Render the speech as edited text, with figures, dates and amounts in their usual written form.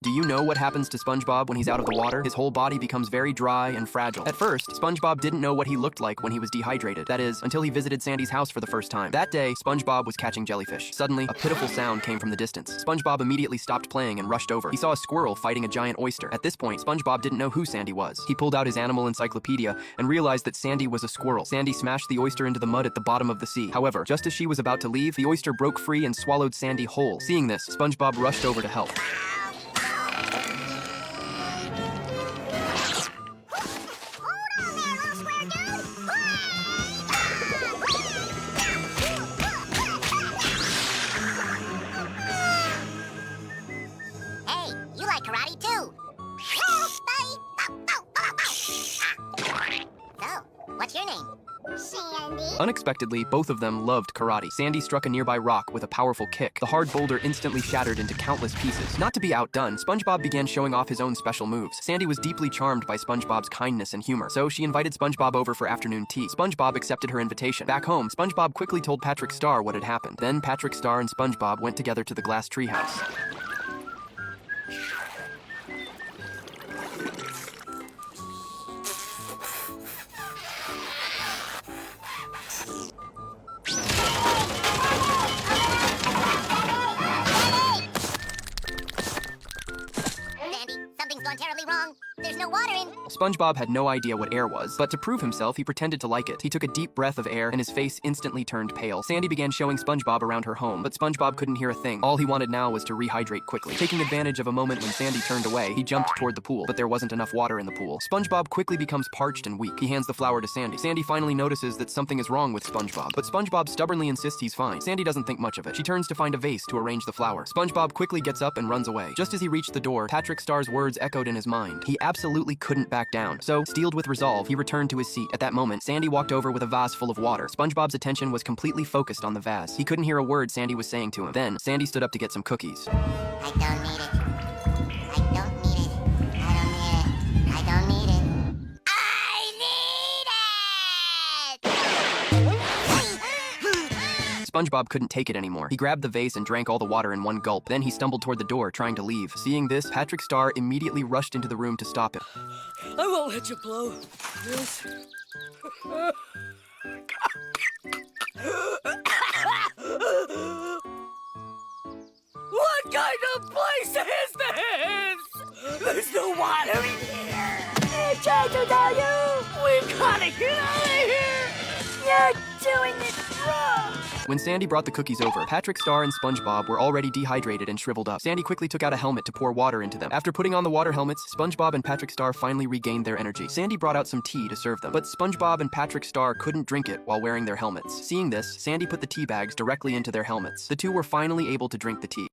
Do you know what happens to SpongeBob when he's out of the water? His whole body becomes very dry and fragile. At first, SpongeBob didn't know what he looked like when he was dehydrated. That is, until he visited Sandy's house for the first time. That day, SpongeBob was catching jellyfish. Suddenly, a pitiful sound came from the distance. SpongeBob immediately stopped playing and rushed over. He saw a squirrel fighting a giant oyster. At this point, SpongeBob didn't know who Sandy was. He pulled out his animal encyclopedia and realized that Sandy was a squirrel. Sandy smashed the oyster into the mud at the bottom of the sea. However, just as she was about to leave, the oyster broke free and swallowed Sandy whole. Seeing this, SpongeBob rushed over to help. Karate too. So, what's your name? Sandy. Unexpectedly, both of them loved karate. Sandy struck a nearby rock with a powerful kick. The hard boulder instantly shattered into countless pieces. Not to be outdone, SpongeBob began showing off his own special moves. Sandy was deeply charmed by SpongeBob's kindness and humor, so she invited SpongeBob over for afternoon tea. SpongeBob accepted her invitation. Back home, SpongeBob quickly told Patrick Star what had happened. Then Patrick Star and SpongeBob went together to the glass treehouse. Something's gone terribly wrong. There's no water in. SpongeBob had no idea what air was, but to prove himself, he pretended to like it. He took a deep breath of air, and his face instantly turned pale. Sandy began showing SpongeBob around her home, but SpongeBob couldn't hear a thing. All he wanted now was to rehydrate quickly. Taking advantage of a moment when Sandy turned away, he jumped toward the pool, but there wasn't enough water in the pool. SpongeBob quickly becomes parched and weak. He hands the flower to Sandy. Sandy finally notices that something is wrong with SpongeBob, but SpongeBob stubbornly insists he's fine. Sandy doesn't think much of it. She turns to find a vase to arrange the flower. SpongeBob quickly gets up and runs away. Just as he reached the door, Patrick Star's words echoed in his mind. He absolutely couldn't back down. So, steeled with resolve, he returned to his seat. At that moment, Sandy walked over with a vase full of water. SpongeBob's attention was completely focused on the vase. He couldn't hear a word Sandy was saying to him. Then, Sandy stood up to get some cookies. I don't need it. I don't need it. I don't need it. I don't need it. SpongeBob couldn't take it anymore. He grabbed the vase and drank all the water in one gulp. Then he stumbled toward the door, trying to leave. Seeing this, Patrick Star immediately rushed into the room to stop him. I won't let you blow this. What kind of place is this? There's no water in here. I tried to tell you. We gotta get out of here. You're doing it wrong. When Sandy brought the cookies over, Patrick Star and SpongeBob were already dehydrated and shriveled up. Sandy quickly took out a helmet to pour water into them. After putting on the water helmets, SpongeBob and Patrick Star finally regained their energy. Sandy brought out some tea to serve them, but SpongeBob and Patrick Star couldn't drink it while wearing their helmets. Seeing this, Sandy put the tea bags directly into their helmets. The two were finally able to drink the tea.